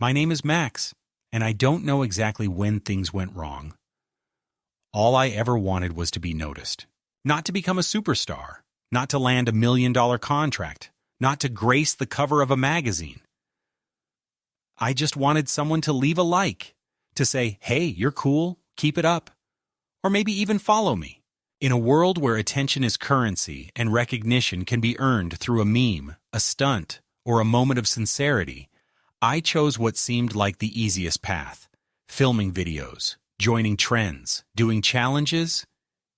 My name is Max, and I don't know exactly when things went wrong. All I ever wanted was to be noticed. Not to become a superstar, not to land a $1 million contract, not to grace the cover of a magazine. I just wanted someone to leave a like, to say, hey, you're cool, keep it up, or maybe even follow me. In a world where attention is currency and recognition can be earned through a meme, a stunt, or a moment of sincerity, I chose what seemed like the easiest path: filming videos, joining trends, doing challenges,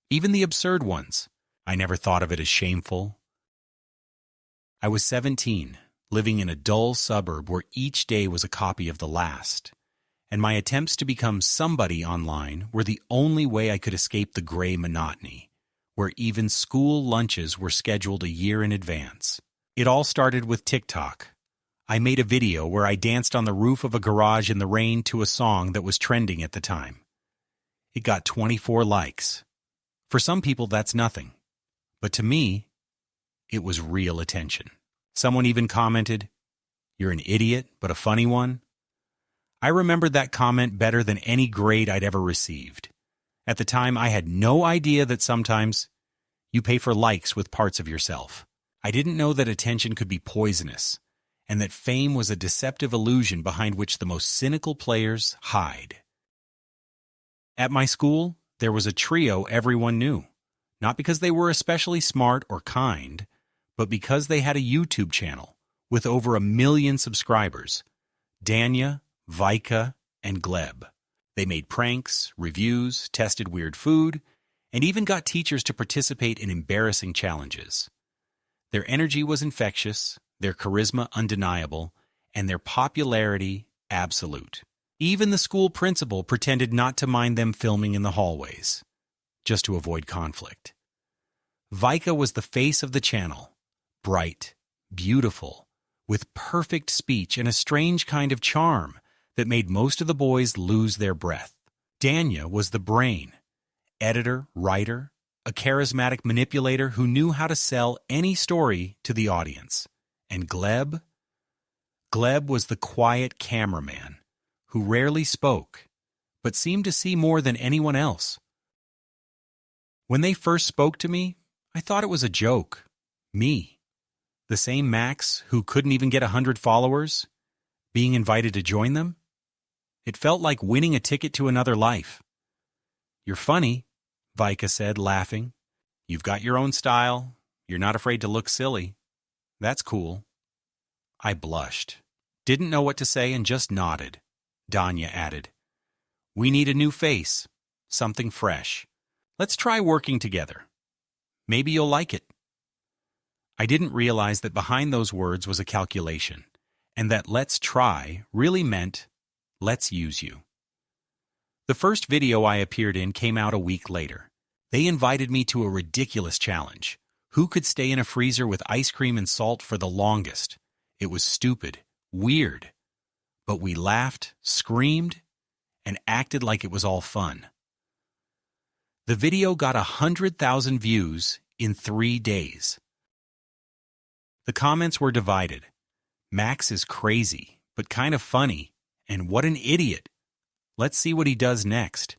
even the absurd ones. I never thought of it as shameful. I was 17, living in a dull suburb where each day was a copy of the last, and my attempts to become somebody online were the only way I could escape the gray monotony, where even school lunches were scheduled a year in advance. It all started with TikTok. I made a video where I danced on the roof of a garage in the rain to a song that was trending at the time. It got 24 likes. For some people, that's nothing. But to me, it was real attention. Someone even commented, "You're an idiot, but a funny one." I remembered that comment better than any grade I'd ever received. At the time, I had no idea that sometimes you pay for likes with parts of yourself. I didn't know that attention could be poisonous, and that fame was a deceptive illusion behind which the most cynical players hide. At my school, there was a trio everyone knew, not because they were especially smart or kind, but because they had a YouTube channel with over 1 million subscribers: Danya, Vika, and Gleb. They made pranks, reviews, tested weird food, and even got teachers to participate in embarrassing challenges. Their energy was infectious, their charisma undeniable, and their popularity absolute. Even the school principal pretended not to mind them filming in the hallways, just to avoid conflict. Vika was the face of the channel, bright, beautiful, with perfect speech and a strange kind of charm that made most of the boys lose their breath. Danya was the brain, editor, writer, a charismatic manipulator who knew how to sell any story to the audience. And Gleb? Gleb was the quiet cameraman who rarely spoke, but seemed to see more than anyone else. When they first spoke to me, I thought it was a joke. Me, the same Max who couldn't even get 100 followers, being invited to join them? It felt like winning a ticket to another life. "You're funny," Vika said, laughing. "You've got your own style. You're not afraid to look silly. That's cool." I blushed, didn't know what to say, and just nodded. Danya added, "We need a new face, something fresh. Let's try working together. Maybe you'll like it." I didn't realize that behind those words was a calculation, and that "let's try" really meant "let's use you." The first video I appeared in came out a week later. They invited me to a ridiculous challenge. Who could stay in a freezer with ice cream and salt for the longest? It was stupid, weird, but we laughed, screamed, and acted like it was all fun. The video got 100,000 views in 3 days. The comments were divided. "Max is crazy, but kind of funny, and what an idiot. Let's see what he does next."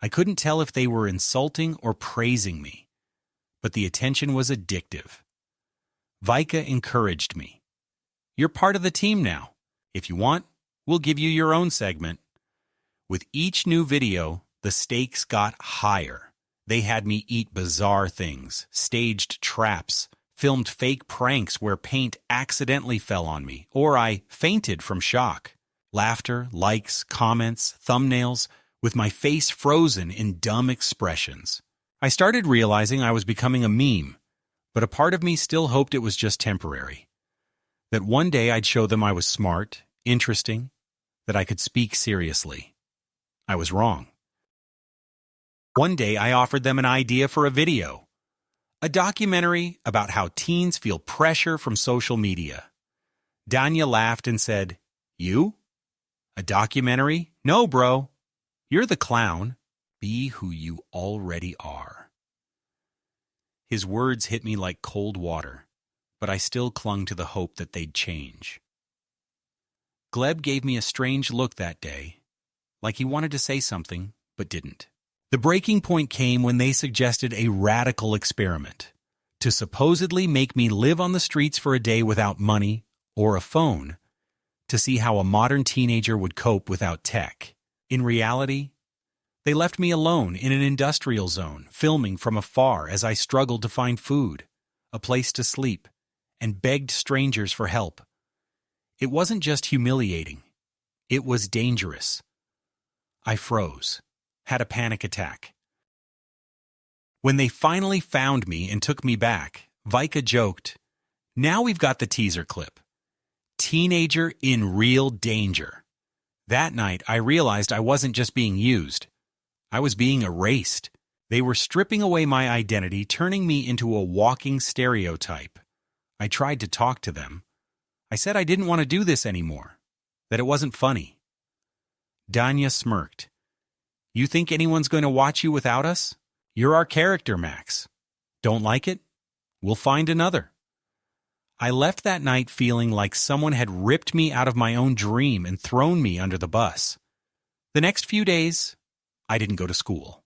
I couldn't tell if they were insulting or praising me, but the attention was addictive. Vika encouraged me. "You're part of the team now. If you want, we'll give you your own segment." With each new video, the stakes got higher. They had me eat bizarre things, staged traps, filmed fake pranks where paint accidentally fell on me, or I fainted from shock. Laughter, likes, comments, thumbnails, with my face frozen in dumb expressions. I started realizing I was becoming a meme, but a part of me still hoped it was just temporary. That one day I'd show them I was smart, interesting, that I could speak seriously. I was wrong. One day I offered them an idea for a video. A documentary about how teens feel pressure from social media. Danya laughed and said, "You? A documentary? No, bro. You're the clown. Be who you already are." His words hit me like cold water, but I still clung to the hope that they'd change. Gleb gave me a strange look that day, like he wanted to say something, but didn't. The breaking point came when they suggested a radical experiment to supposedly make me live on the streets for a day without money or a phone to see how a modern teenager would cope without tech. In reality, they left me alone in an industrial zone, filming from afar as I struggled to find food, a place to sleep, and begged strangers for help. It wasn't just humiliating. It was dangerous. I froze, had a panic attack. When they finally found me and took me back, Vika joked, "Now we've got the teaser clip. Teenager in real danger." That night, I realized I wasn't just being used. I was being erased. They were stripping away my identity, turning me into a walking stereotype. I tried to talk to them. I said I didn't want to do this anymore, that it wasn't funny. Danya smirked. "You think anyone's going to watch you without us? You're our character, Max. Don't like it? We'll find another." I left that night feeling like someone had ripped me out of my own dream and thrown me under the bus. The next few days, I didn't go to school.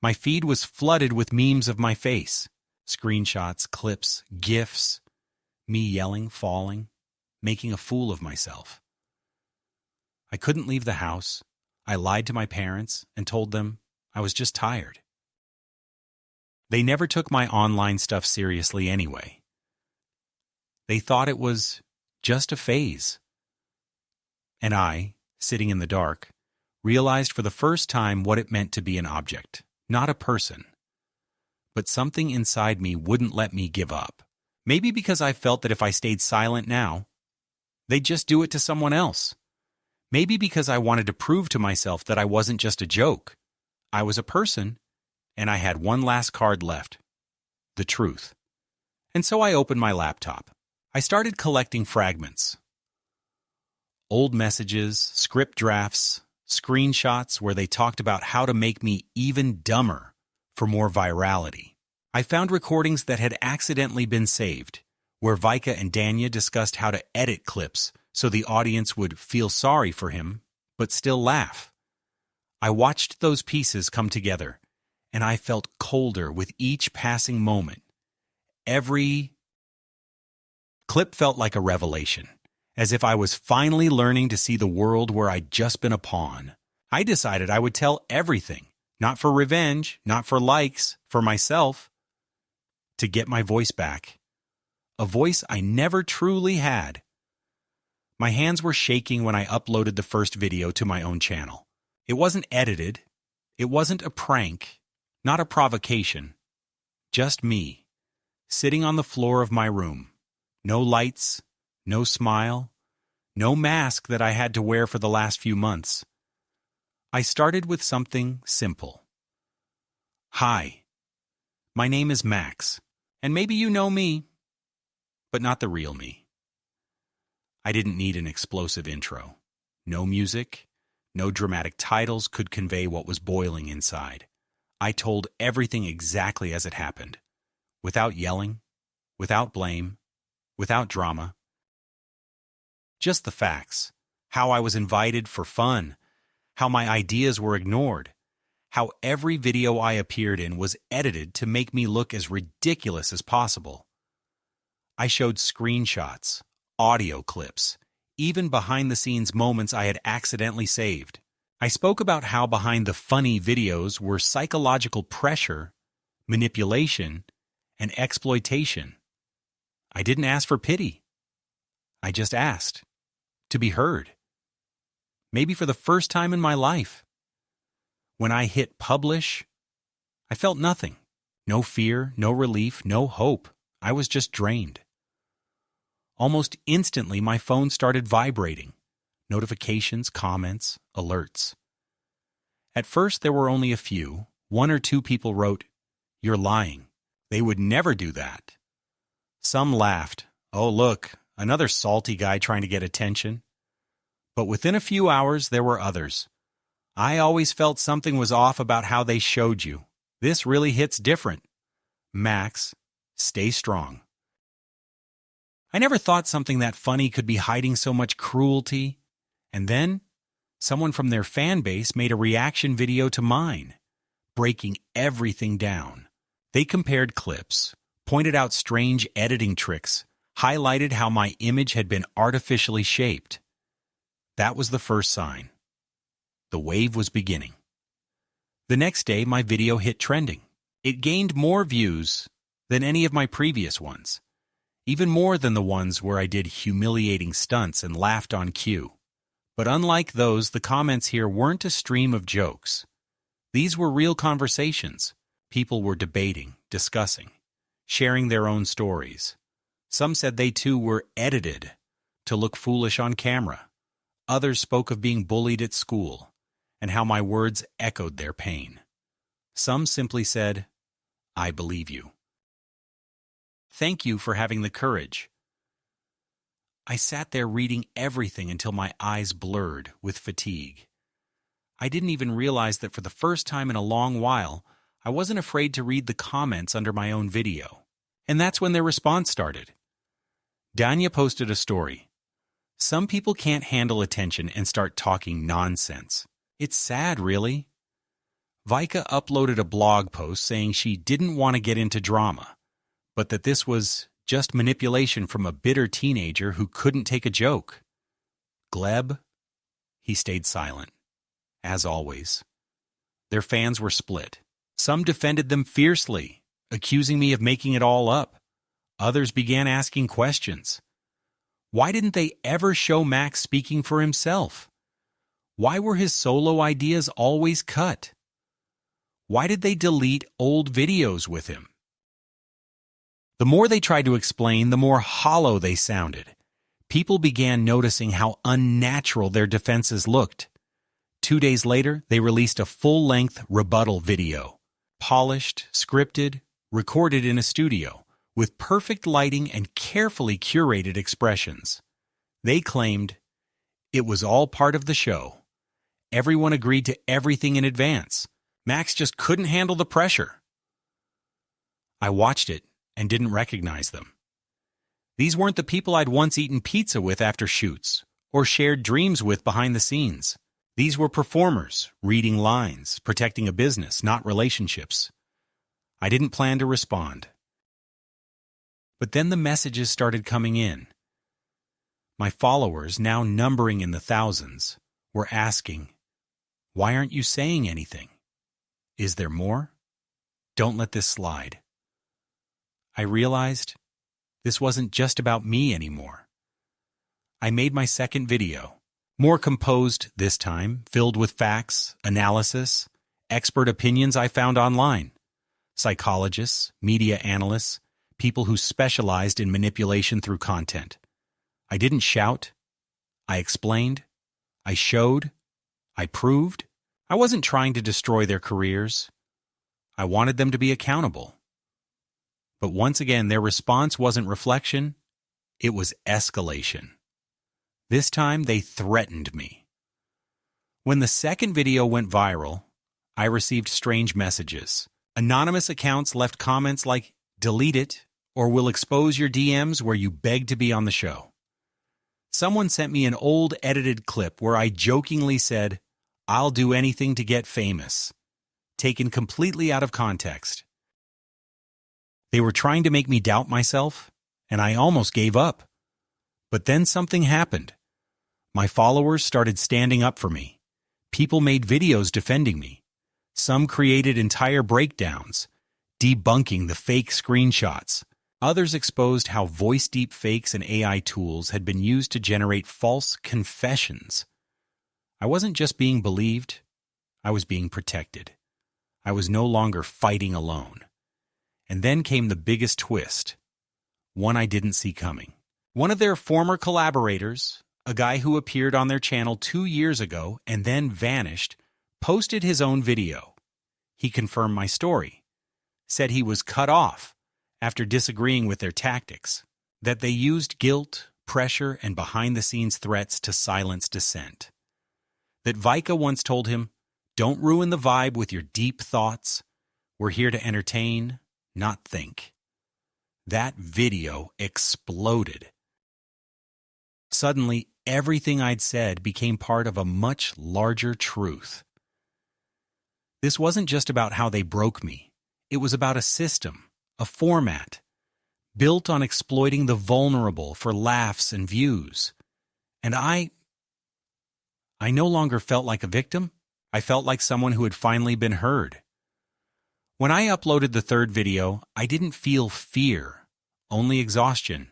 My feed was flooded with memes of my face, screenshots, clips, GIFs, me yelling, falling, making a fool of myself. I couldn't leave the house. I lied to my parents and told them I was just tired. They never took my online stuff seriously anyway. They thought it was just a phase. And I, sitting in the dark, realized for the first time what it meant to be an object, not a person. But something inside me wouldn't let me give up. Maybe because I felt that if I stayed silent now, they'd just do it to someone else. Maybe because I wanted to prove to myself that I wasn't just a joke. I was a person, and I had one last card left: the truth. And so I opened my laptop. I started collecting fragments. Old messages, script drafts, screenshots where they talked about how to make me even dumber for more virality. I found recordings that had accidentally been saved, where Vika and Danya discussed how to edit clips so the audience would feel sorry for him, but still laugh. I watched those pieces come together, and I felt colder with each passing moment. Every clip felt like a revelation, as if I was finally learning to see the world where I'd just been a pawn. I decided I would tell everything, not for revenge, not for likes, for myself, to get my voice back. A voice I never truly had. My hands were shaking when I uploaded the first video to my own channel. It wasn't edited. It wasn't a prank, not a provocation. Just me, sitting on the floor of my room. No lights, no smile, no mask that I had to wear for the last few months. I started with something simple. "Hi, my name is Max, and maybe you know me, but not the real me." I didn't need an explosive intro. No music, no dramatic titles could convey what was boiling inside. I told everything exactly as it happened, without yelling, without blame, without drama. Just the facts. How I was invited for fun. How my ideas were ignored. How every video I appeared in was edited to make me look as ridiculous as possible. I showed screenshots, audio clips, even behind-the-scenes moments I had accidentally saved. I spoke about how behind the funny videos were psychological pressure, manipulation, and exploitation. I didn't ask for pity. I just asked to be heard. Maybe for the first time in my life. When I hit publish, I felt nothing. No fear, no relief, no hope. I was just drained. Almost instantly, my phone started vibrating. Notifications, comments, alerts. At first, there were only a few. One or two people wrote, "You're lying. They would never do that." Some laughed. "Oh, look, another salty guy trying to get attention." But within a few hours, there were others. "I always felt something was off about how they showed you. This really hits different. Max, stay strong." I never thought something that funny could be hiding so much cruelty. And then, someone from their fan base made a reaction video to mine, breaking everything down. They compared clips, pointed out strange editing tricks, highlighted how my image had been artificially shaped. That was the first sign. The wave was beginning. The next day, my video hit trending. It gained more views than any of my previous ones, even more than the ones where I did humiliating stunts and laughed on cue. But unlike those, the comments here weren't a stream of jokes. These were real conversations. People were debating, discussing, sharing their own stories. Some said they too were edited to look foolish on camera. Others spoke of being bullied at school and how my words echoed their pain. Some simply said, "I believe you. Thank you for having the courage." I sat there reading everything until my eyes blurred with fatigue. I didn't even realize that for the first time in a long while, I wasn't afraid to read the comments under my own video. And that's when their response started. Danya posted a story. "Some people can't handle attention and start talking nonsense. It's sad, really." Vika uploaded a blog post saying she didn't want to get into drama, but that this was just manipulation from a bitter teenager who couldn't take a joke. Gleb, he stayed silent, as always. Their fans were split. Some defended them fiercely, accusing me of making it all up. Others began asking questions. Why didn't they ever show Max speaking for himself? Why were his solo ideas always cut? Why did they delete old videos with him? The more they tried to explain, the more hollow they sounded. People began noticing how unnatural their defenses looked. 2 days later, they released a full-length rebuttal video. Polished, scripted, recorded in a studio, with perfect lighting and carefully curated expressions. They claimed it was all part of the show. Everyone agreed to everything in advance. Max just couldn't handle the pressure. I watched it and didn't recognize them. These weren't the people I'd once eaten pizza with after shoots, or shared dreams with behind the scenes. These were performers, reading lines, protecting a business, not relationships. I didn't plan to respond. But then the messages started coming in. My followers, now numbering in the thousands, were asking, "Why aren't you saying anything? Is there more? Don't let this slide." I realized this wasn't just about me anymore. I made my second video, more composed this time, filled with facts, analysis, expert opinions I found online. Psychologists, media analysts, people who specialized in manipulation through content. I didn't shout. I explained. I showed. I proved. I wasn't trying to destroy their careers. I wanted them to be accountable. But once again, their response wasn't reflection. It was escalation. This time, they threatened me. When the second video went viral, I received strange messages. Anonymous accounts left comments like, "Delete it," or "We'll expose your DMs where you beg to be on the show." Someone sent me an old edited clip where I jokingly said, "I'll do anything to get famous," taken completely out of context. They were trying to make me doubt myself, and I almost gave up. But then something happened. My followers started standing up for me. People made videos defending me. Some created entire breakdowns, debunking the fake screenshots. Others exposed how voice deep fakes and AI tools had been used to generate false confessions. I wasn't just being believed, I was being protected. I was no longer fighting alone. And then came the biggest twist, one I didn't see coming. One of their former collaborators, a guy who appeared on their channel 2 years ago and then vanished, posted his own video. He confirmed my story, said he was cut off after disagreeing with their tactics, that they used guilt, pressure, and behind-the-scenes threats to silence dissent. That Vika once told him, "Don't ruin the vibe with your deep thoughts. We're here to entertain, not think." That video exploded. Suddenly, everything I'd said became part of a much larger truth. This wasn't just about how they broke me. It was about a system, a format, built on exploiting the vulnerable for laughs and views. And I no longer felt like a victim. I felt like someone who had finally been heard. When I uploaded the third video, I didn't feel fear, only exhaustion.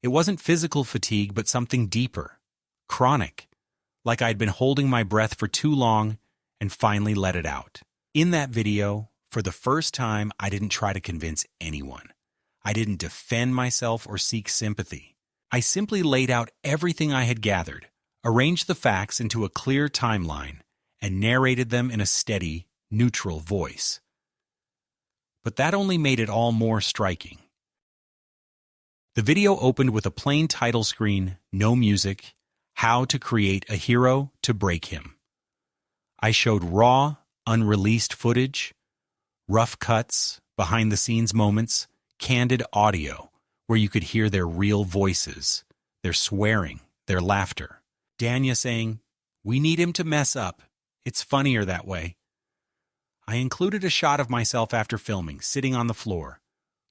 It wasn't physical fatigue, but something deeper, chronic, like I'd been holding my breath for too long and finally let it out. In that video, for the first time, I didn't try to convince anyone. I didn't defend myself or seek sympathy. I simply laid out everything I had gathered, arranged the facts into a clear timeline, and narrated them in a steady, neutral voice. But that only made it all more striking. The video opened with a plain title screen, no music, How to Create a Hero to Break Him. I showed raw, unreleased footage, rough cuts, behind-the-scenes moments, candid audio where you could hear their real voices, their swearing, their laughter. Danya saying, "We need him to mess up. It's funnier that way." I included a shot of myself after filming, sitting on the floor,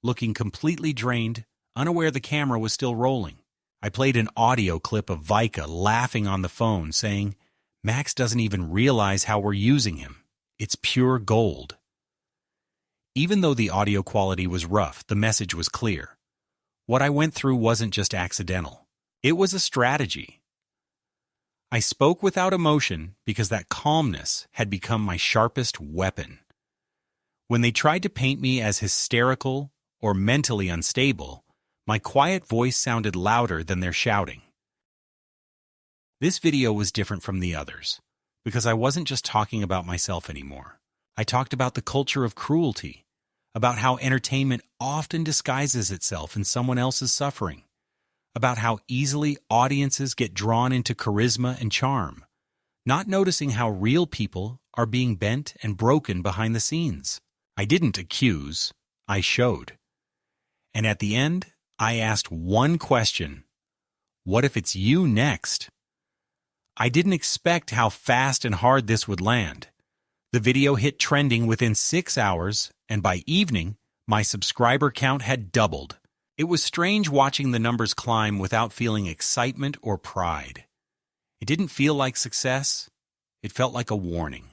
looking completely drained, unaware the camera was still rolling. I played an audio clip of Vika laughing on the phone, saying, "Max doesn't even realize how we're using him. It's pure gold." Even though the audio quality was rough, the message was clear. What I went through wasn't just accidental. It was a strategy. I spoke without emotion because that calmness had become my sharpest weapon. When they tried to paint me as hysterical or mentally unstable, my quiet voice sounded louder than their shouting. This video was different from the others because I wasn't just talking about myself anymore. I talked about the culture of cruelty, about how entertainment often disguises itself in someone else's suffering, about how easily audiences get drawn into charisma and charm, not noticing how real people are being bent and broken behind the scenes. I didn't accuse, I showed. And at the end, I asked one question: what if it's you next? I didn't expect how fast and hard this would land. The video hit trending within 6 hours, and by evening, my subscriber count had doubled. It was strange watching the numbers climb without feeling excitement or pride. It didn't feel like success. It felt like a warning.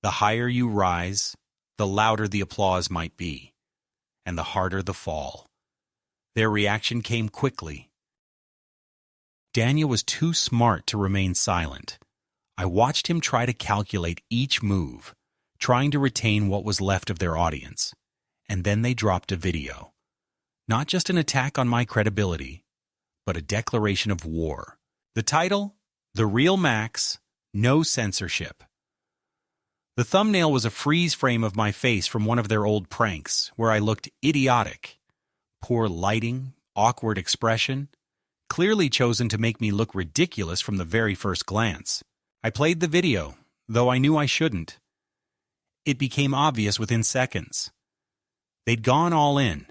The higher you rise, the louder the applause might be, and the harder the fall. Their reaction came quickly. Daniel was too smart to remain silent. I watched him try to calculate each move, trying to retain what was left of their audience. And then they dropped a video. Not just an attack on my credibility, but a declaration of war. The title, The Real Max, No Censorship. The thumbnail was a freeze frame of my face from one of their old pranks, where I looked idiotic. Poor lighting, awkward expression, clearly chosen to make me look ridiculous from the very first glance. I played the video, though I knew I shouldn't. It became obvious within seconds. They'd gone all in.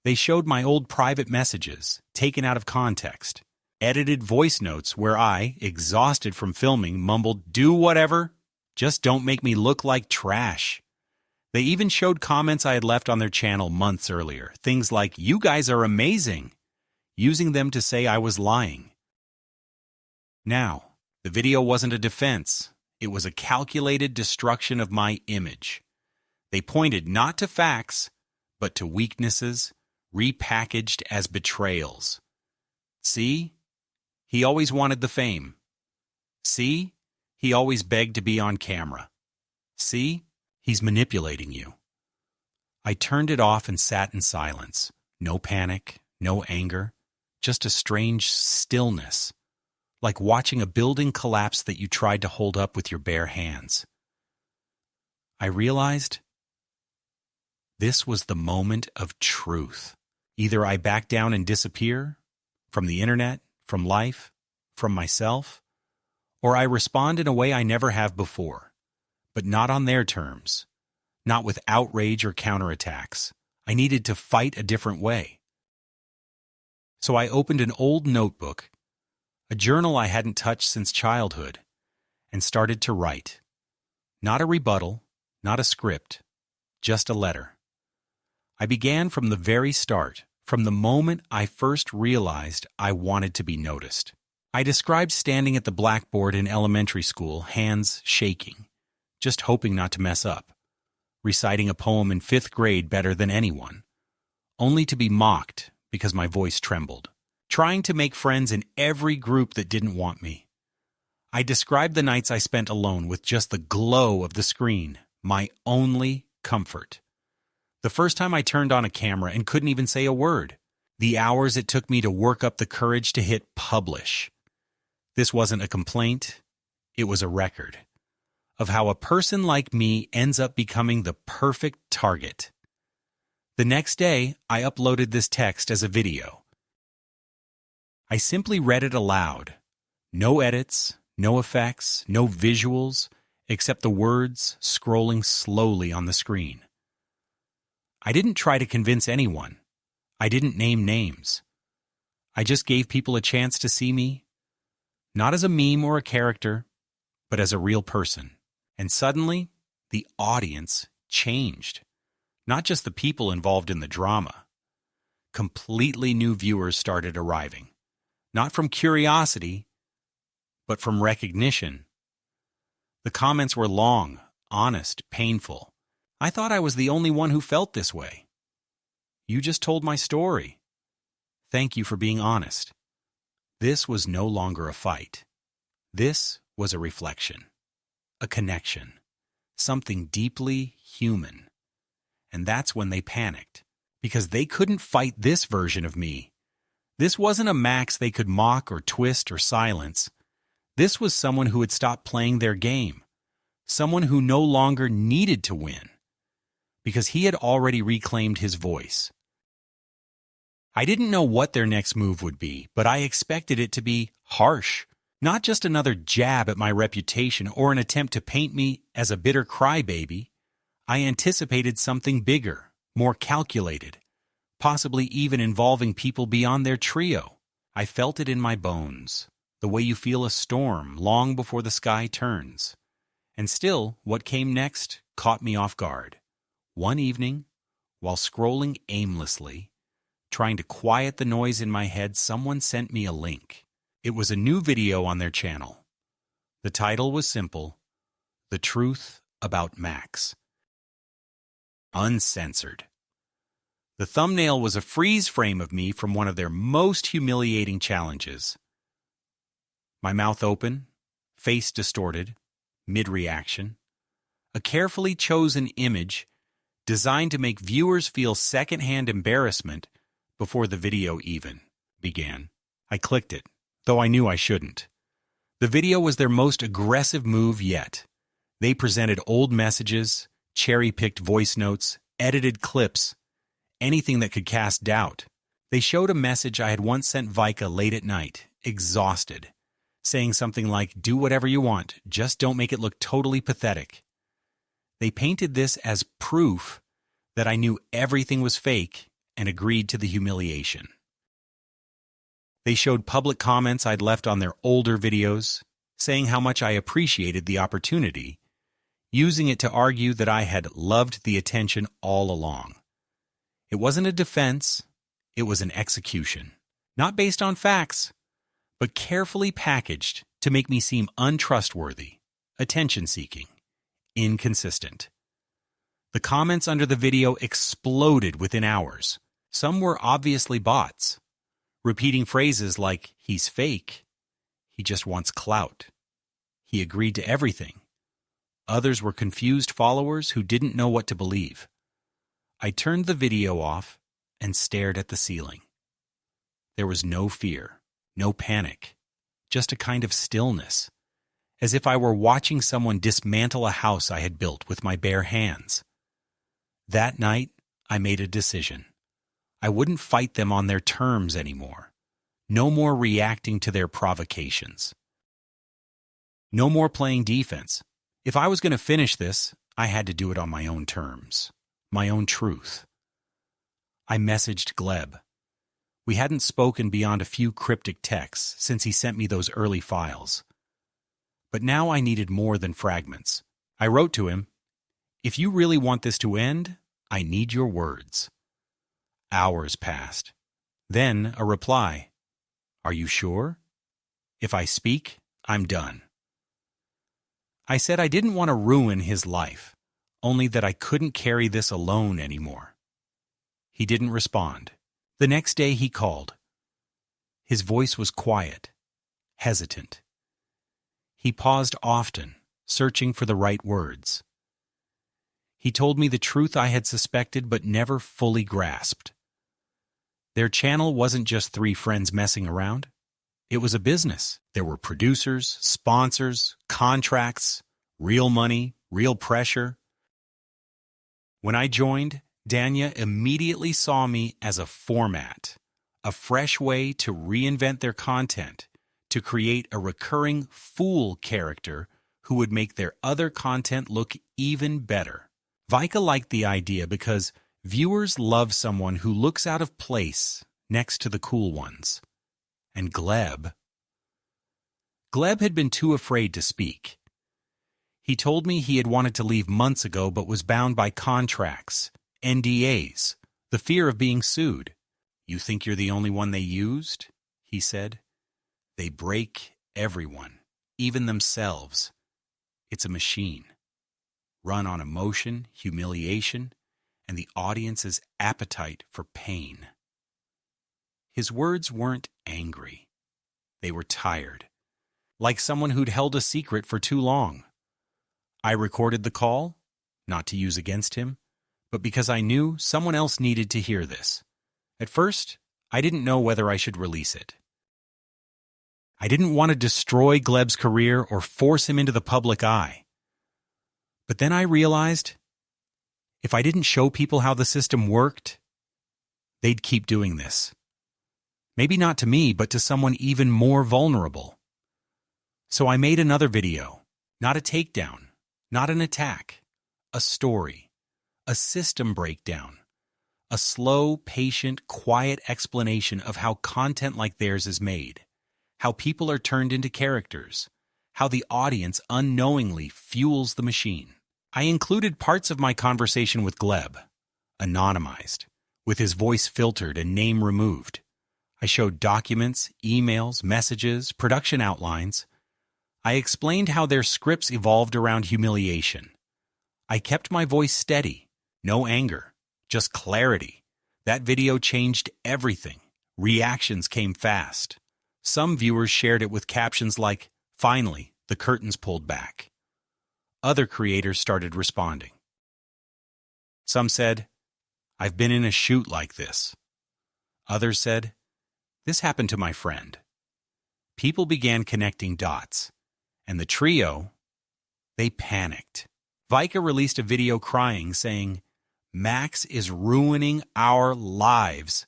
They showed my old private messages, taken out of context, edited voice notes where I, exhausted from filming, mumbled, "Do whatever, just don't make me look like trash." They even showed comments I had left on their channel months earlier, things like, "You guys are amazing," using them to say I was lying. Now, the video wasn't a defense. It was a calculated destruction of my image. They pointed not to facts, but to weaknesses, repackaged as betrayals. See? He always wanted the fame. See? He always begged to be on camera. See? He's manipulating you. I turned it off and sat in silence. No panic, no anger, just a strange stillness, like watching a building collapse that you tried to hold up with your bare hands. I realized this was the moment of truth. Either I back down and disappear, from the internet, from life, from myself, or I respond in a way I never have before, but not on their terms, not with outrage or counterattacks. I needed to fight a different way. So I opened an old notebook, a journal I hadn't touched since childhood, and started to write. Not a rebuttal, not a script, just a letter. I began from the very start, from the moment I first realized I wanted to be noticed. I described standing at the blackboard in elementary school, hands shaking, just hoping not to mess up, reciting a poem in 5th grade better than anyone, only to be mocked because my voice trembled, trying to make friends in every group that didn't want me. I described the nights I spent alone with just the glow of the screen, my only comfort. The first time I turned on a camera and couldn't even say a word. The hours it took me to work up the courage to hit publish. This wasn't a complaint, it was a record of how a person like me ends up becoming the perfect target. The next day, I uploaded this text as a video. I simply read it aloud. No edits, no effects, no visuals, except the words scrolling slowly on the screen. I didn't try to convince anyone. I didn't name names. I just gave people a chance to see me, not as a meme or a character, but as a real person. And suddenly, the audience changed. Not just the people involved in the drama. Completely new viewers started arriving. Not from curiosity, but from recognition. The comments were long, honest, painful. I thought I was the only one who felt this way. You just told my story. Thank you for being honest. This was no longer a fight. This was a reflection, a connection, something deeply human. And that's when they panicked, because they couldn't fight this version of me. This wasn't a Max they could mock or twist or silence. This was someone who had stopped playing their game, someone who no longer needed to win, because he had already reclaimed his voice. I didn't know what their next move would be, but I expected it to be harsh, not just another jab at my reputation or an attempt to paint me as a bitter crybaby. I anticipated something bigger, more calculated, possibly even involving people beyond their trio. I felt it in my bones, the way you feel a storm long before the sky turns. And still, what came next caught me off guard. One evening, while scrolling aimlessly, trying to quiet the noise in my head, someone sent me a link. It was a new video on their channel. The title was simple, The Truth About Max. Uncensored. The thumbnail was a freeze frame of me from one of their most humiliating challenges. My mouth open, face distorted, mid-reaction. A carefully chosen image designed to make viewers feel secondhand embarrassment before the video even began. I clicked it, though I knew I shouldn't. The video was their most aggressive move yet. They presented old messages, cherry-picked voice notes, edited clips, anything that could cast doubt. They showed a message I had once sent Vika late at night, exhausted, saying something like, "Do whatever you want, just don't make it look totally pathetic." They painted this as proof that I knew everything was fake and agreed to the humiliation. They showed public comments I'd left on their older videos, saying how much I appreciated the opportunity, using it to argue that I had loved the attention all along. It wasn't a defense, it was an execution. Not based on facts, but carefully packaged to make me seem untrustworthy, attention-seeking, inconsistent. The comments under the video exploded within hours. Some were obviously bots, repeating phrases like, "He's fake," "He just wants clout," "He agreed to everything." Others were confused followers who didn't know what to believe. I turned the video off and stared at the ceiling. There was no fear, no panic, just a kind of stillness, as if I were watching someone dismantle a house I had built with my bare hands. That night, I made a decision. I wouldn't fight them on their terms anymore. No more reacting to their provocations. No more playing defense. If I was going to finish this, I had to do it on my own terms, my own truth. I messaged Gleb. We hadn't spoken beyond a few cryptic texts since he sent me those early files. But now I needed more than fragments. I wrote to him, "If you really want this to end, I need your words." Hours passed. Then a reply. "Are you sure? If I speak, I'm done." I said I didn't want to ruin his life, only that I couldn't carry this alone anymore. He didn't respond. The next day he called. His voice was quiet, hesitant. He paused often, searching for the right words. He told me the truth I had suspected but never fully grasped. Their channel wasn't just three friends messing around. It was a business. There were producers, sponsors, contracts, real money, real pressure. When I joined, Danya immediately saw me as a format, a fresh way to reinvent their content, to create a recurring fool character who would make their other content look even better. Vika liked the idea because viewers love someone who looks out of place next to the cool ones. And Gleb had been too afraid to speak. He told me he had wanted to leave months ago but was bound by contracts, NDAs, the fear of being sued. "You think you're the only one they used?" he said. "They break everyone, even themselves. It's a machine, run on emotion, humiliation, and the audience's appetite for pain." His words weren't angry. They were tired, like someone who'd held a secret for too long. I recorded the call, not to use against him, but because I knew someone else needed to hear this. At first, I didn't know whether I should release it. I didn't want to destroy Gleb's career or force him into the public eye. But then I realized, if I didn't show people how the system worked, they'd keep doing this. Maybe not to me, but to someone even more vulnerable. So I made another video, not a takedown, not an attack, a story, a system breakdown, a slow, patient, quiet explanation of how content like theirs is made, how people are turned into characters, how the audience unknowingly fuels the machine. I included parts of my conversation with Gleb, anonymized, with his voice filtered and name removed. I showed documents, emails, messages, production outlines. I explained how their scripts evolved around humiliation. I kept my voice steady, no anger, just clarity. That video changed everything. Reactions came fast. Some viewers shared it with captions like, "Finally, the curtains pulled back." Other creators started responding. Some said, "I've been in a shoot like this." Others said, "This happened to my friend." People began connecting dots, and the trio, they panicked. Vika released a video crying, saying, "Max is ruining our lives."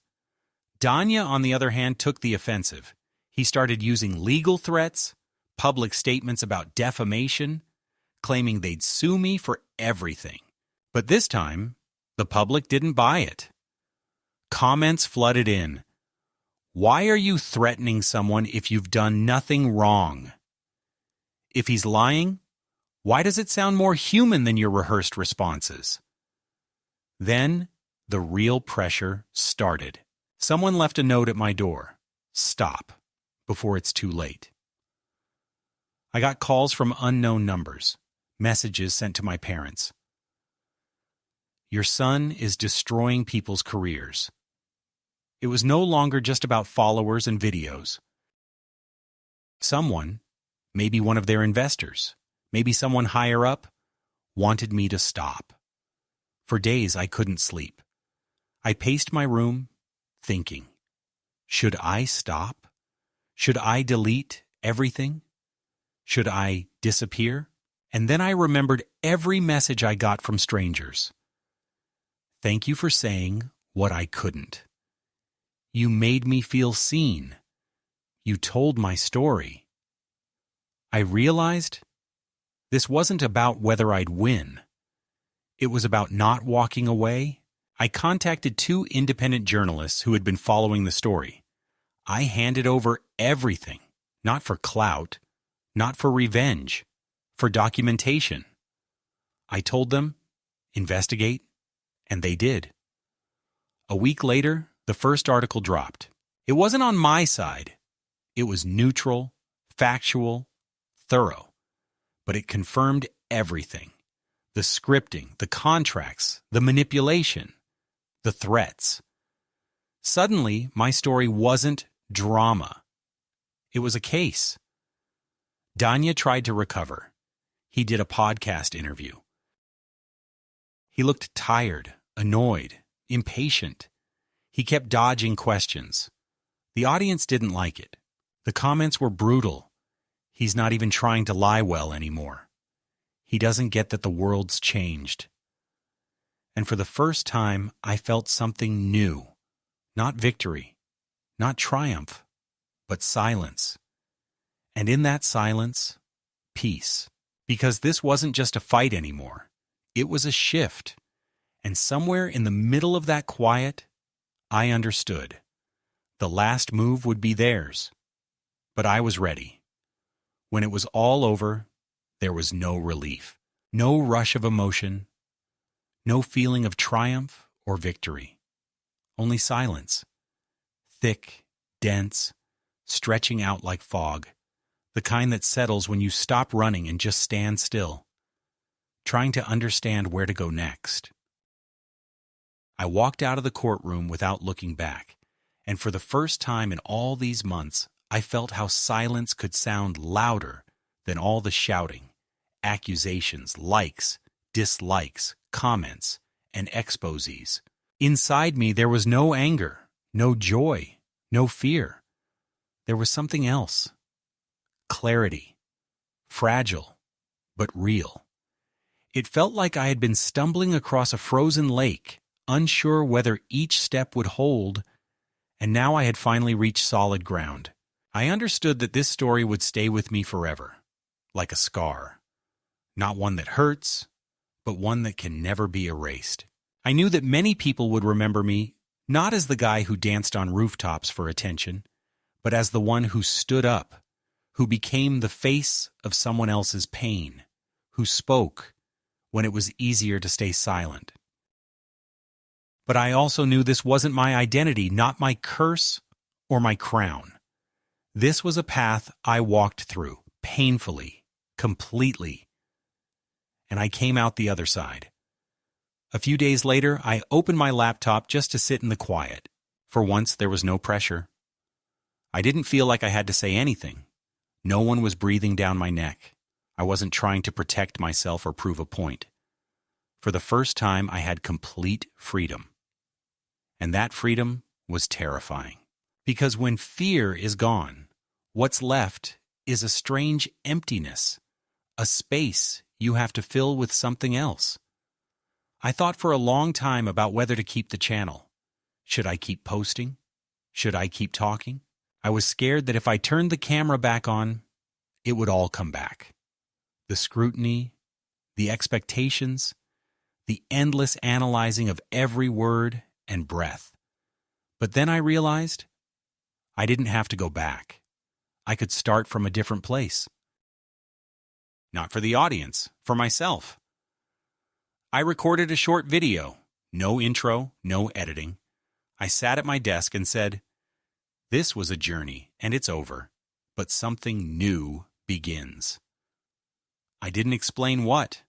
Danya, on the other hand, took the offensive. He started using legal threats, public statements about defamation, claiming they'd sue me for everything. But this time, the public didn't buy it. Comments flooded in. "Why are you threatening someone if you've done nothing wrong? If he's lying, why does it sound more human than your rehearsed responses?" Then, the real pressure started. Someone left a note at my door. "Stop, before it's too late." I got calls from unknown numbers, messages sent to my parents. "Your son is destroying people's careers." It was no longer just about followers and videos. Someone, maybe one of their investors, maybe someone higher up, wanted me to stop. For days I couldn't sleep. I paced my room, thinking, should I stop? Should I delete everything? Should I disappear? And then I remembered every message I got from strangers. "Thank you for saying what I couldn't. You made me feel seen. You told my story." I realized this wasn't about whether I'd win. It was about not walking away I contacted 2 independent journalists who had been following the story. I handed over everything, not for clout, not for revenge, for documentation. I told them, investigate, and they did. A week later, the first article dropped. It wasn't on my side. It was neutral, factual, thorough. But it confirmed everything. The scripting, the contracts, the manipulation, the threats. Suddenly, my story wasn't drama. It was a case. Danya tried to recover. He did a podcast interview. He looked tired, annoyed, impatient. He kept dodging questions. The audience didn't like it. The comments were brutal. He's not even trying to lie well anymore. He doesn't get that the world's changed. And for the first time, I felt something new. Not victory, not triumph, but silence. And in that silence, peace. Because this wasn't just a fight anymore. It was a shift. And somewhere in the middle of that quiet, I understood. The last move would be theirs. But I was ready. When it was all over, there was no relief, no rush of emotion, no feeling of triumph or victory. Only silence. Thick, dense, stretching out like fog. The kind that settles when you stop running and just stand still, trying to understand where to go next. I walked out of the courtroom without looking back, and for the first time in all these months, I felt how silence could sound louder than all the shouting, accusations, likes, dislikes, comments, and exposés. Inside me, there was no anger, no joy, no fear. There was something else. Clarity. Fragile, but real. It felt like I had been stumbling across a frozen lake, unsure whether each step would hold, and now I had finally reached solid ground. I understood that this story would stay with me forever, like a scar. Not one that hurts, but one that can never be erased. I knew that many people would remember me not as the guy who danced on rooftops for attention, but as the one who stood up, who became the face of someone else's pain, who spoke when it was easier to stay silent. But I also knew this wasn't my identity, not my curse or my crown. This was a path I walked through, painfully, completely, and I came out the other side. A few days later, I opened my laptop just to sit in the quiet. For once, there was no pressure. I didn't feel like I had to say anything. No one was breathing down my neck. I wasn't trying to protect myself or prove a point. For the first time, I had complete freedom. And that freedom was terrifying. Because when fear is gone, what's left is a strange emptiness, a space you have to fill with something else. I thought for a long time about whether to keep the channel. Should I keep posting? Should I keep talking? I was scared that if I turned the camera back on, it would all come back. The scrutiny, the expectations, the endless analyzing of every word and breath. But then I realized I didn't have to go back. I could start from a different place. Not for the audience, for myself. I recorded a short video, no intro, no editing. I sat at my desk and said, "This was a journey, and it's over, but something new begins." I didn't explain what.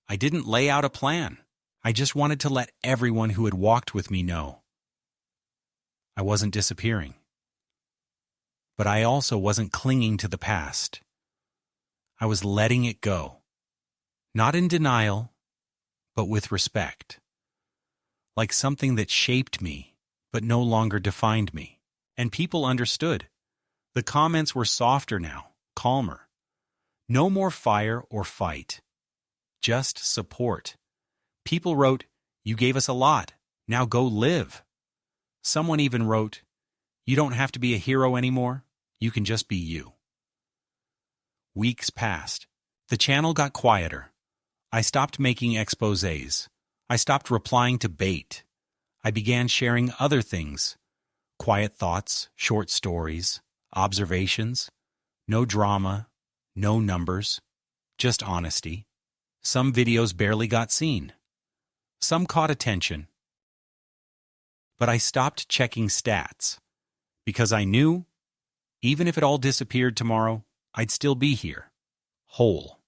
I didn't lay out a plan. I just wanted to let everyone who had walked with me know. I wasn't disappearing. But I also wasn't clinging to the past. I was letting it go. Not in denial, but with respect. Like something that shaped me, but no longer defined me. And people understood. The comments were softer now, calmer. No more fire or fight. Just support. People wrote, "You gave us a lot. Now go live." Someone even wrote, "You don't have to be a hero anymore. You can just be you." Weeks passed. The channel got quieter. I stopped making exposés. I stopped replying to bait. I began sharing other things, quiet thoughts, short stories, observations, no drama, no numbers, just honesty. Some videos barely got seen. Some caught attention. But I stopped checking stats because I knew, even if it all disappeared tomorrow, I'd still be here, whole.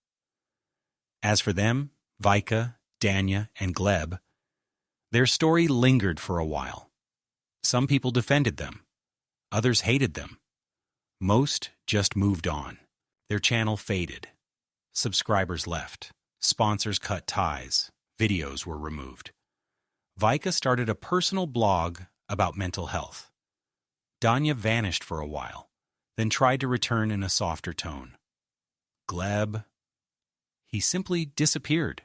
As for them, Vika, Danya, and Gleb, their story lingered for a while. Some people defended them. Others hated them. Most just moved on. Their channel faded. Subscribers left. Sponsors cut ties. Videos were removed. Vika started a personal blog about mental health. Danya vanished for a while, then tried to return in a softer tone. Gleb, he simply disappeared,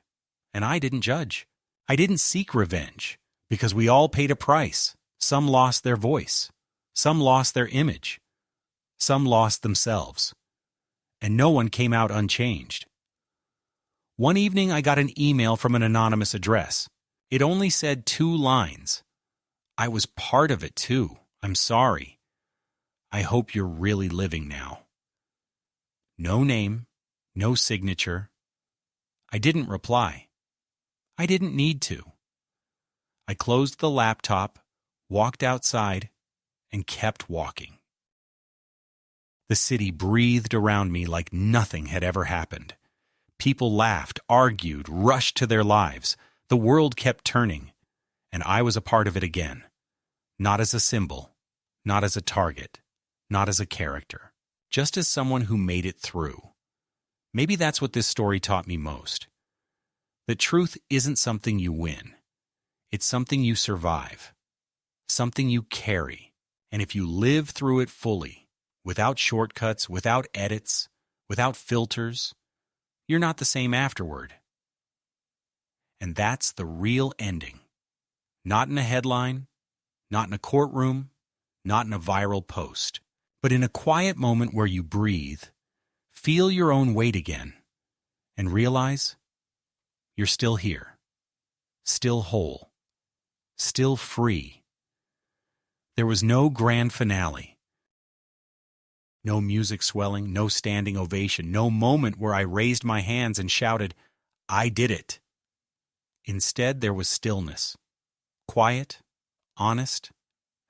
and I didn't judge. I didn't seek revenge, because we all paid a price. Some lost their voice. Some lost their image. Some lost themselves. And no one came out unchanged. One evening I got an email from an anonymous address. It only said 2 lines. I was part of it too. I'm sorry. I hope you're really living now. No name, no signature. I didn't reply. I didn't need to. I closed the laptop, walked outside, and kept walking. The city breathed around me like nothing had ever happened. People laughed, argued, rushed to their lives. The world kept turning, and I was a part of it again. Not as a symbol, not as a target, not as a character, just as someone who made it through. Maybe that's what this story taught me most. The truth isn't something you win. It's something you survive, something you carry. And if you live through it fully, without shortcuts, without edits, without filters, you're not the same afterward. And that's the real ending. Not in a headline, not in a courtroom, not in a viral post, but in a quiet moment where you breathe, feel your own weight again, and realize you're still here, still whole, still free. There was no grand finale, no music swelling, no standing ovation, no moment where I raised my hands and shouted, "I did it." Instead, there was stillness, quiet, honest,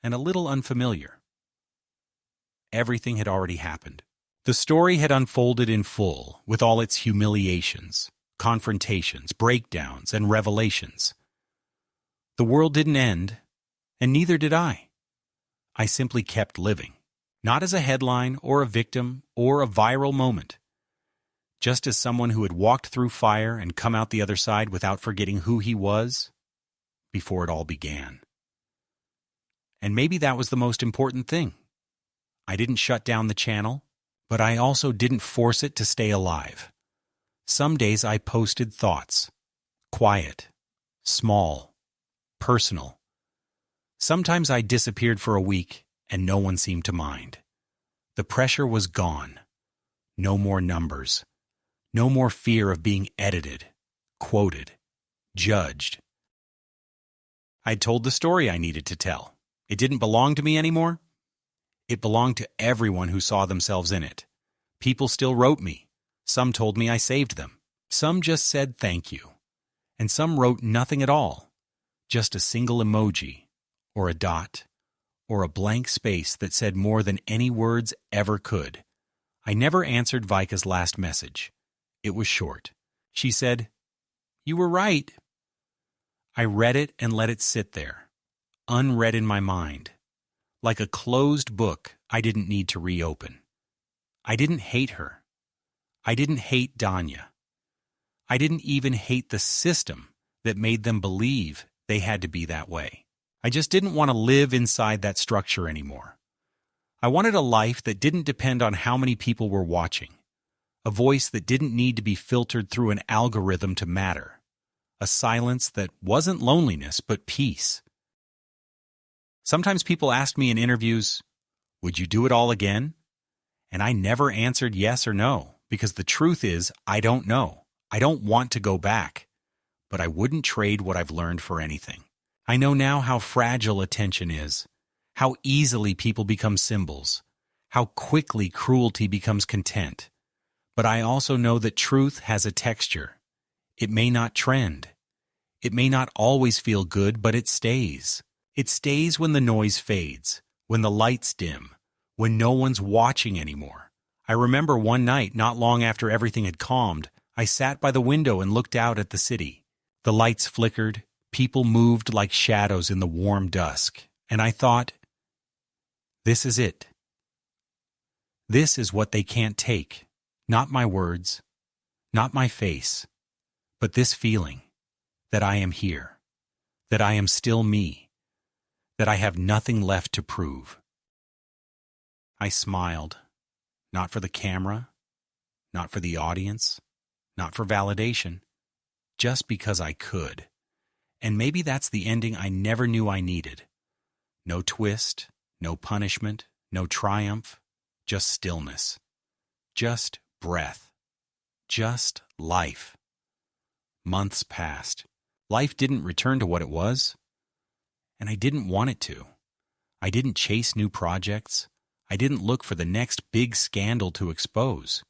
and a little unfamiliar. Everything had already happened. The story had unfolded in full, with all its humiliations, confrontations, breakdowns, and revelations. The world didn't end, and neither did I. I simply kept living, not as a headline or a victim or a viral moment, just as someone who had walked through fire and come out the other side without forgetting who he was before it all began. And maybe that was the most important thing. I didn't shut down the channel, but I also didn't force it to stay alive. Some days I posted thoughts, quiet, small, personal. Sometimes I disappeared for a week and no one seemed to mind. The pressure was gone. No more numbers. No more fear of being edited, quoted, judged. I'd told the story I needed to tell. It didn't belong to me anymore. It belonged to everyone who saw themselves in it. People still wrote me. Some told me I saved them. Some just said thank you. And some wrote nothing at all. Just a single emoji, or a dot, or a blank space that said more than any words ever could. I never answered Vika's last message. It was short. She said, "You were right." I read it and let it sit there, unread in my mind, like a closed book I didn't need to reopen. I didn't hate her. I didn't hate Danya. I didn't even hate the system that made them believe they had to be that way. I just didn't want to live inside that structure anymore. I wanted a life that didn't depend on how many people were watching, a voice that didn't need to be filtered through an algorithm to matter, a silence that wasn't loneliness but peace. Sometimes people asked me in interviews, "Would you do it all again?" And I never answered yes or no, because the truth is, I don't know. I don't want to go back, but I wouldn't trade what I've learned for anything. I know now how fragile attention is, how easily people become symbols, how quickly cruelty becomes content. But I also know that truth has a texture. It may not trend. It may not always feel good, but it stays. It stays when the noise fades, when the lights dim, when no one's watching anymore. I remember one night, not long after everything had calmed, I sat by the window and looked out at the city. The lights flickered, people moved like shadows in the warm dusk, and I thought, this is it. This is what they can't take. Not my words, not my face, but this feeling that I am here, that I am still me, that I have nothing left to prove. I smiled, not for the camera, not for the audience, not for validation, just because I could. And maybe that's the ending I never knew I needed. No twist, no punishment, no triumph, just stillness, just breath, just life. Months passed. Life didn't return to what it was, and I didn't want it to. I didn't chase new projects. I didn't look for the next big scandal to expose.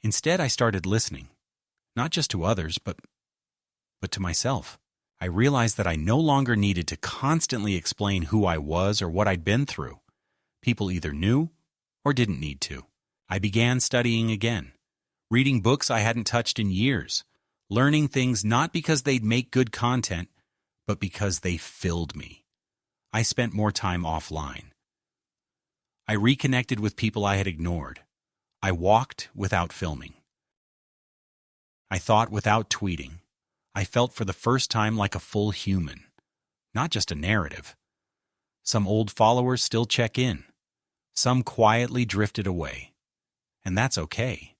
Instead, I started listening, not just to others, but to myself. I realized that I no longer needed to constantly explain who I was or what I'd been through. People either knew or didn't need to. I began studying again, reading books I hadn't touched in years, learning things not because they'd make good content, but because they filled me. I spent more time offline. I reconnected with people I had ignored. I walked without filming. I thought without tweeting. I felt for the first time like a full human, not just a narrative. Some old followers still check in. Some quietly drifted away. And that's okay.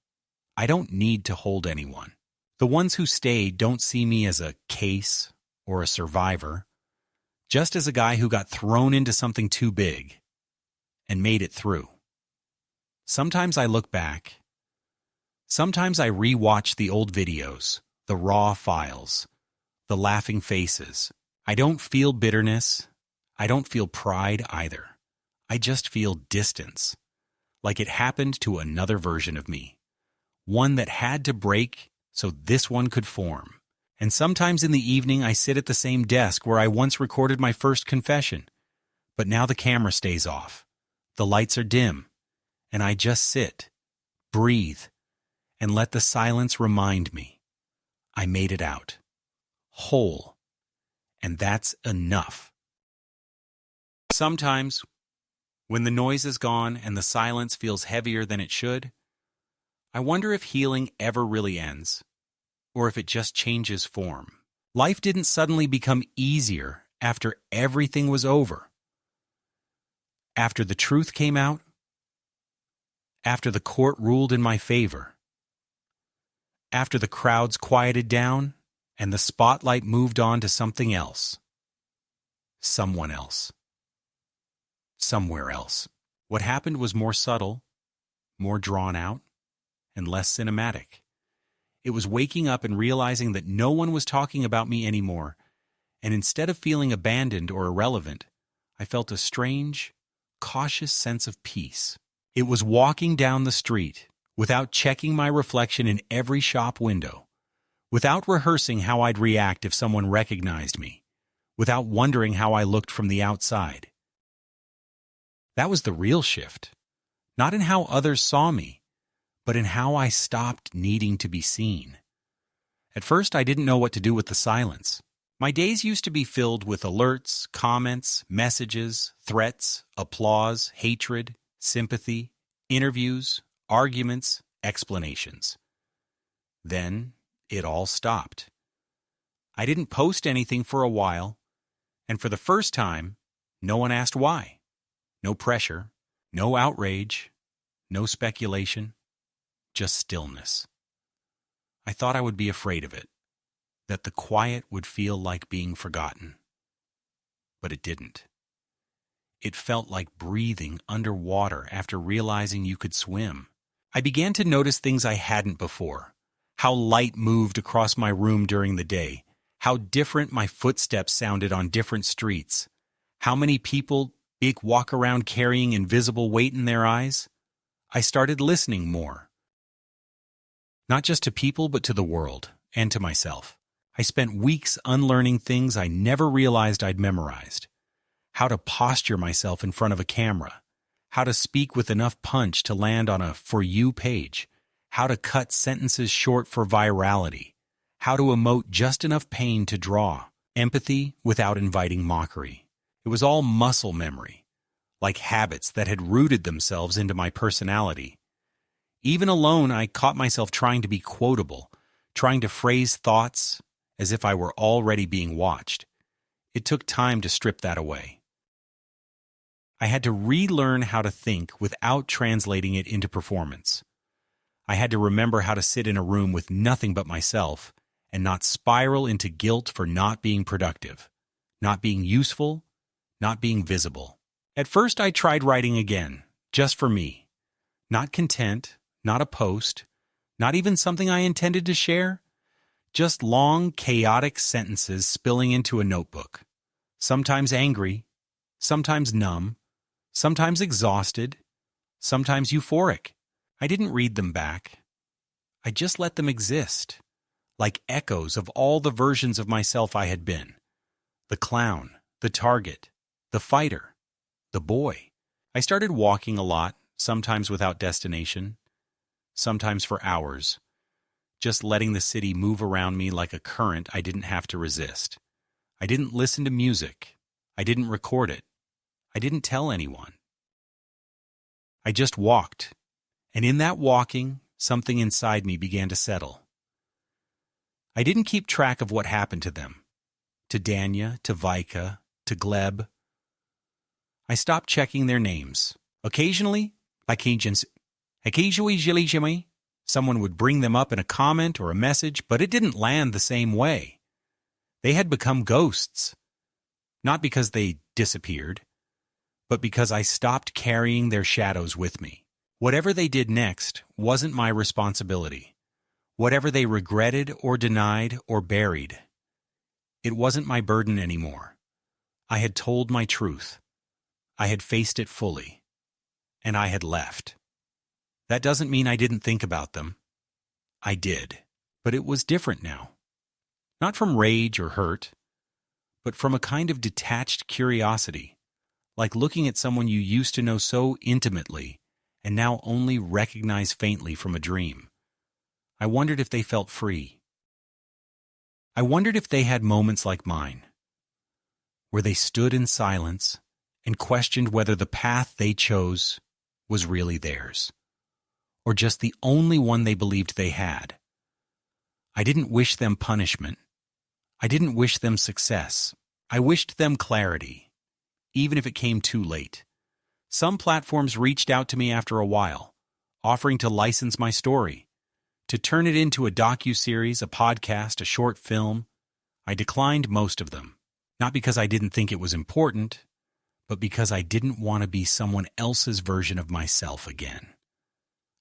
I don't need to hold anyone. The ones who stayed don't see me as a case or a survivor, just as a guy who got thrown into something too big and made it through. Sometimes I look back. Sometimes I re-watch the old videos, the raw files, the laughing faces. I don't feel bitterness. I don't feel pride either. I just feel distance, like it happened to another version of me, one that had to break so this one could form. And sometimes in the evening I sit at the same desk where I once recorded my first confession, but now the camera stays off, the lights are dim, and I just sit, breathe, and let the silence remind me I made it out, whole, and that's enough. Sometimes, when the noise is gone and the silence feels heavier than it should, I wonder if healing ever really ends, or if it just changes form. Life didn't suddenly become easier after everything was over. After the truth came out, after the court ruled in my favor, after the crowds quieted down and the spotlight moved on to something else, someone else, somewhere else. What happened was more subtle, more drawn out, and less cinematic. It was waking up and realizing that no one was talking about me anymore, and instead of feeling abandoned or irrelevant, I felt a strange, cautious sense of peace. It was walking down the street without checking my reflection in every shop window, without rehearsing how I'd react if someone recognized me, without wondering how I looked from the outside. That was the real shift, not in how others saw me, but in how I stopped needing to be seen. At first, I didn't know what to do with the silence. My days used to be filled with alerts, comments, messages, threats, applause, hatred, sympathy, interviews, arguments, explanations. Then it all stopped. I didn't post anything for a while, and for the first time, no one asked why. No pressure, no outrage, no speculation, just stillness. I thought I would be afraid of it, that the quiet would feel like being forgotten. But it didn't. It felt like breathing underwater after realizing you could swim. I began to notice things I hadn't before. How light moved across my room during the day, how different my footsteps sounded on different streets, how many people walk around carrying invisible weight in their eyes. I started listening more. Not just to people, but to the world and to myself. I spent weeks unlearning things I never realized I'd memorized. How to posture myself in front of a camera. How to speak with enough punch to land on a For You page. How to cut sentences short for virality. How to emote just enough pain to draw. Empathy without inviting mockery. It was all muscle memory, like habits that had rooted themselves into my personality. Even alone, I caught myself trying to be quotable, trying to phrase thoughts as if I were already being watched. It took time to strip that away. I had to relearn how to think without translating it into performance. I had to remember how to sit in a room with nothing but myself and not spiral into guilt for not being productive, not being useful, not being visible. At first, I tried writing again, just for me. Not content, not a post, not even something I intended to share. Just long, chaotic sentences spilling into a notebook. Sometimes angry, sometimes numb, sometimes exhausted, sometimes euphoric. I didn't read them back. I just let them exist, like echoes of all the versions of myself I had been. The clown, the target, the fighter, the boy. I started walking a lot, sometimes without destination, sometimes for hours, just letting the city move around me like a current I didn't have to resist. I didn't listen to music. I didn't record it. I didn't tell anyone. I just walked, and in that walking, something inside me began to settle. I didn't keep track of what happened to them, to Danya, to Vika, to Gleb. I stopped checking their names. Occasionally, someone would bring them up in a comment or a message, but it didn't land the same way. They had become ghosts. Not because they disappeared, but because I stopped carrying their shadows with me. Whatever they did next wasn't my responsibility. Whatever they regretted or denied or buried, it wasn't my burden anymore. I had told my truth. I had faced it fully. And I had left. That doesn't mean I didn't think about them. I did. But it was different now. Not from rage or hurt, but from a kind of detached curiosity, like looking at someone you used to know so intimately and now only recognize faintly from a dream. I wondered if they felt free. I wondered if they had moments like mine, where they stood in silence and questioned whether the path they chose was really theirs, or just the only one they believed they had. I didn't wish them punishment. I didn't wish them success. I wished them clarity, even if it came too late. Some platforms reached out to me after a while, offering to license my story, to turn it into a docuseries, a podcast, a short film. I declined most of them, not because I didn't think it was important, but because I didn't want to be someone else's version of myself again.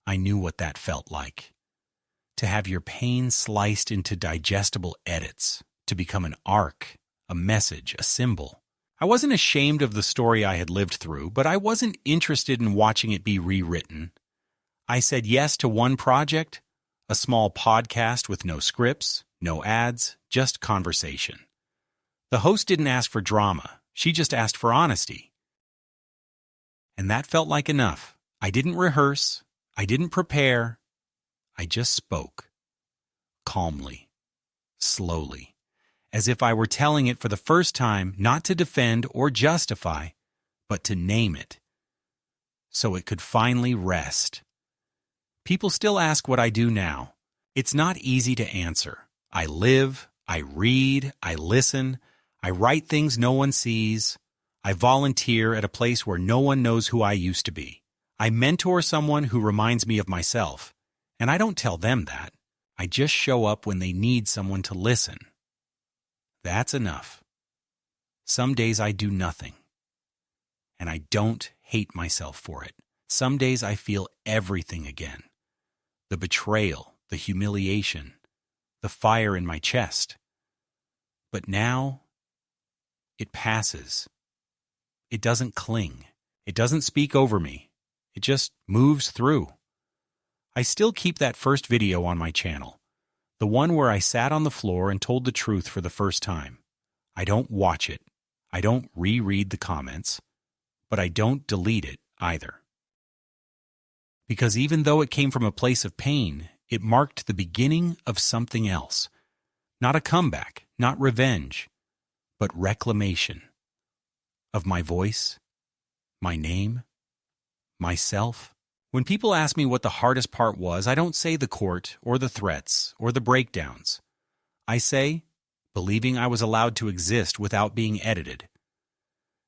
I knew what that felt like. To have your pain sliced into digestible edits, to become an arc, a message, a symbol. I wasn't ashamed of the story I had lived through, but I wasn't interested in watching it be rewritten. I said yes to one project, a small podcast with no scripts, no ads, just conversation. The host didn't ask for drama. She just asked for honesty. And that felt like enough. I didn't rehearse. I didn't prepare. I just spoke. Calmly. Slowly. As if I were telling it for the first time, not to defend or justify, but to name it. So it could finally rest. People still ask what I do now. It's not easy to answer. I live, I read, I listen, I write things no one sees. I volunteer at a place where no one knows who I used to be. I mentor someone who reminds me of myself, and I don't tell them that. I just show up when they need someone to listen. That's enough. Some days I do nothing, and I don't hate myself for it. Some days I feel everything again. The betrayal, the humiliation, the fire in my chest. But now, it passes. It doesn't cling. It doesn't speak over me. It just moves through. I still keep that first video on my channel, the one where I sat on the floor and told the truth for the first time. I don't watch it. I don't reread the comments. But I don't delete it either. Because even though it came from a place of pain, it marked the beginning of something else. Not a comeback, not revenge, but reclamation of my voice, my name, myself. When people ask me what the hardest part was, I don't say the court or the threats or the breakdowns. I say, believing I was allowed to exist without being edited.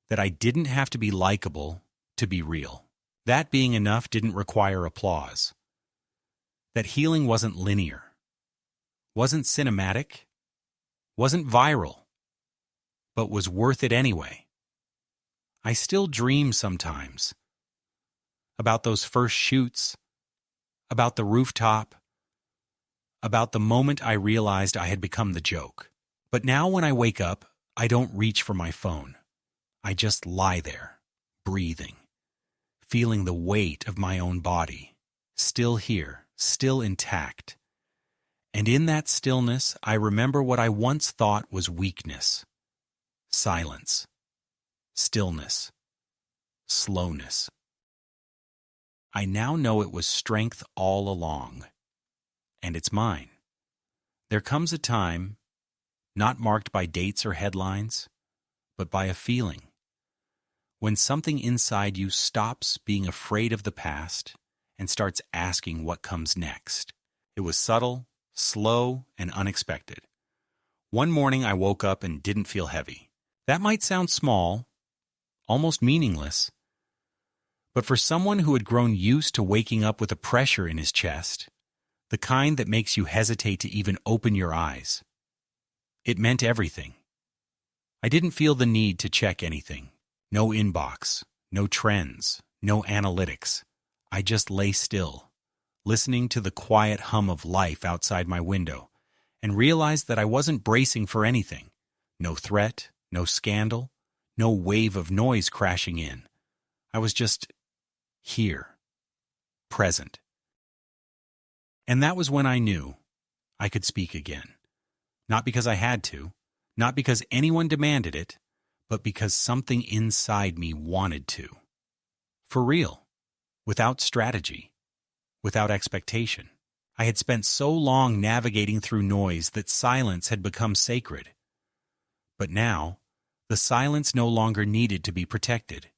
That I didn't have to be likable to be real. That being enough didn't require applause. That healing wasn't linear, wasn't cinematic, wasn't viral, but was worth it anyway. I still dream sometimes about those first shoots, about the rooftop, about the moment I realized I had become the joke. But now when I wake up, I don't reach for my phone. I just lie there, breathing, feeling the weight of my own body, still here, still intact. And in that stillness, I remember what I once thought was weakness. Silence, stillness, slowness. I now know it was strength all along, and it's mine. There comes a time, not marked by dates or headlines, but by a feeling. When something inside you stops being afraid of the past and starts asking what comes next. It was subtle, slow, and unexpected. One morning I woke up and didn't feel heavy. That might sound small, almost meaningless, but for someone who had grown used to waking up with a pressure in his chest, the kind that makes you hesitate to even open your eyes, it meant everything. I didn't feel the need to check anything. No inbox, no trends, no analytics. I just lay still, listening to the quiet hum of life outside my window, and realized that I wasn't bracing for anything. No threat, no scandal, no wave of noise crashing in. I was just here, present. And that was when I knew I could speak again. Not because I had to, not because anyone demanded it, but because something inside me wanted to. For real, without strategy, without expectation. I had spent so long navigating through noise that silence had become sacred. But now, the silence no longer needed to be protected.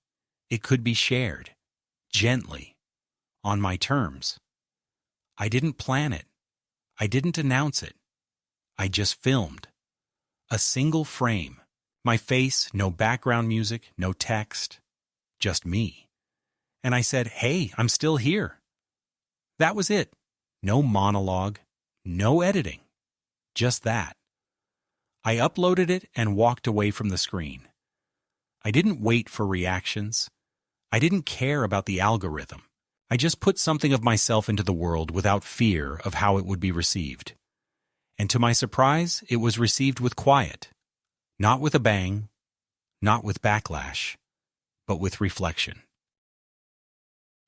It could be shared, gently, on my terms. I didn't plan it. I didn't announce it. I just filmed. A single frame. My face, no background music, no text, just me. And I said, hey, I'm still here. That was it. No monologue, no editing, just that. I uploaded it and walked away from the screen. I didn't wait for reactions. I didn't care about the algorithm. I just put something of myself into the world without fear of how it would be received. And to my surprise, it was received with quiet. Not with a bang, not with backlash, but with reflection.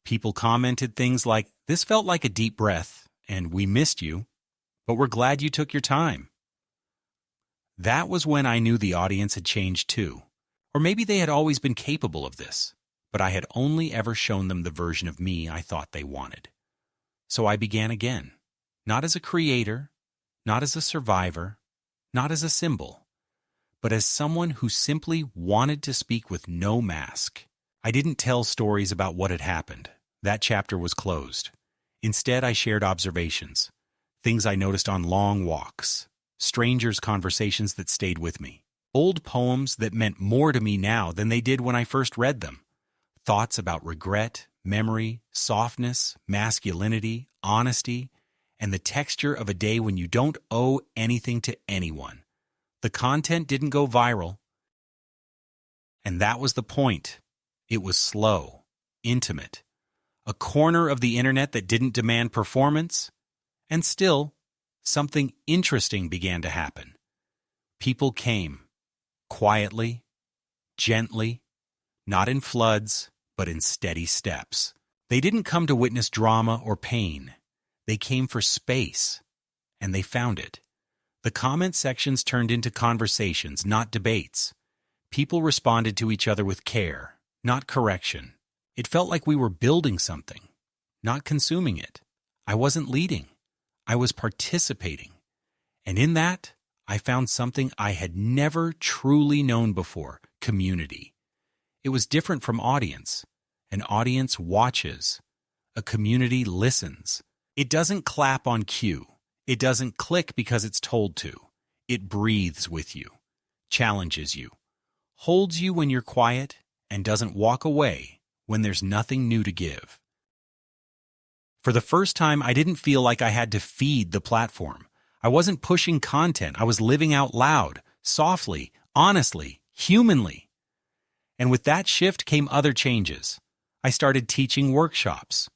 People commented things like, "This felt like a deep breath, and we missed you, but we're glad you took your time." That was when I knew the audience had changed too. Or maybe they had always been capable of this, but I had only ever shown them the version of me I thought they wanted. So I began again, not as a creator, not as a survivor, not as a symbol, but as someone who simply wanted to speak with no mask. I didn't tell stories about what had happened. That chapter was closed. Instead, I shared observations, things I noticed on long walks, strangers' conversations that stayed with me, old poems that meant more to me now than they did when I first read them, thoughts about regret, memory, softness, masculinity, honesty, and the texture of a day when you don't owe anything to anyone. The content didn't go viral. And that was the point. It was slow, intimate, a corner of the internet that didn't demand performance. And still, something interesting began to happen. People came, quietly, gently, not in floods, but in steady steps. They didn't come to witness drama or pain. They came for space, and they found it. The comment sections turned into conversations, not debates. People responded to each other with care, not correction. It felt like we were building something, not consuming it. I wasn't leading. I was participating. And in that, I found something I had never truly known before: community. It was different from audience. An audience watches. A community listens. It doesn't clap on cue. It doesn't click because it's told to. It breathes with you, challenges you, holds you when you're quiet, and doesn't walk away when there's nothing new to give. For the first time, I didn't feel like I had to feed the platform. I wasn't pushing content. I was living out loud, softly, honestly, humanly. And with that shift came other changes. I started teaching workshops.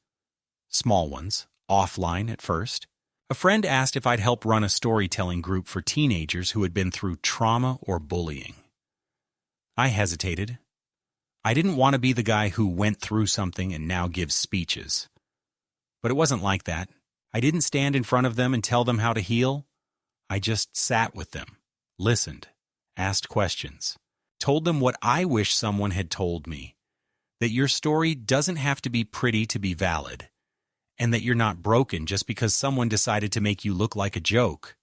Small ones, offline at first. A friend asked if I'd help run a storytelling group for teenagers who had been through trauma or bullying. I hesitated. I didn't want to be the guy who went through something and now gives speeches. But it wasn't like that. I didn't stand in front of them and tell them how to heal. I just sat with them, listened, asked questions, told them what I wish someone had told me, that your story doesn't have to be pretty to be valid, and that you're not broken just because someone decided to make you look like a joke.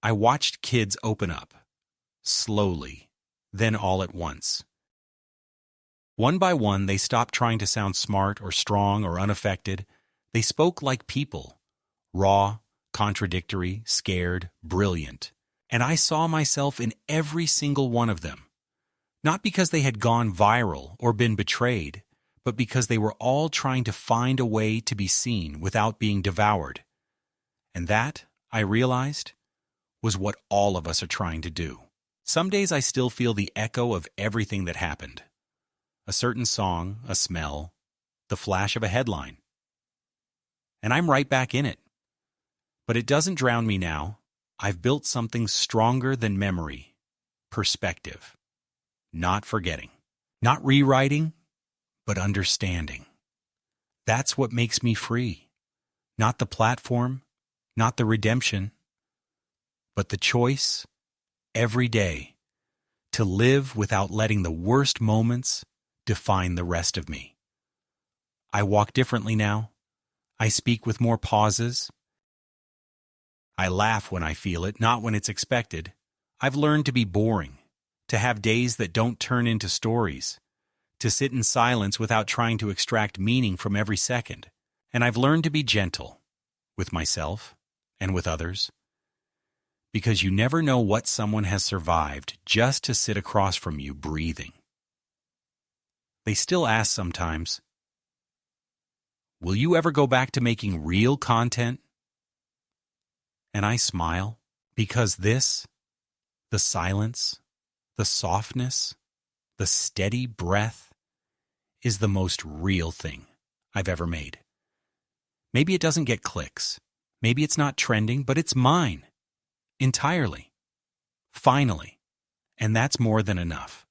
I watched kids open up, slowly, then all at once. One by one, they stopped trying to sound smart or strong or unaffected. They spoke like people, raw, contradictory, scared, brilliant. And I saw myself in every single one of them. Not because they had gone viral or been betrayed, but because they were all trying to find a way to be seen without being devoured. And that, I realized, was what all of us are trying to do. Some days I still feel the echo of everything that happened. A certain song, a smell, the flash of a headline. And I'm right back in it. But it doesn't drown me now. I've built something stronger than memory. Perspective. Not forgetting. Not rewriting, but understanding. That's what makes me free. Not the platform, not the redemption, but the choice, every day, to live without letting the worst moments define the rest of me. I walk differently now. I speak with more pauses. I laugh when I feel it, not when it's expected. I've learned to be boring, to have days that don't turn into stories, to sit in silence without trying to extract meaning from every second. And I've learned to be gentle with myself and with others, because you never know what someone has survived just to sit across from you breathing. They still ask sometimes, will you ever go back to making real content? And I smile, because this, the silence, the softness, the steady breath, is the most real thing I've ever made. Maybe it doesn't get clicks. Maybe it's not trending, but it's mine. Entirely. Finally. And that's more than enough.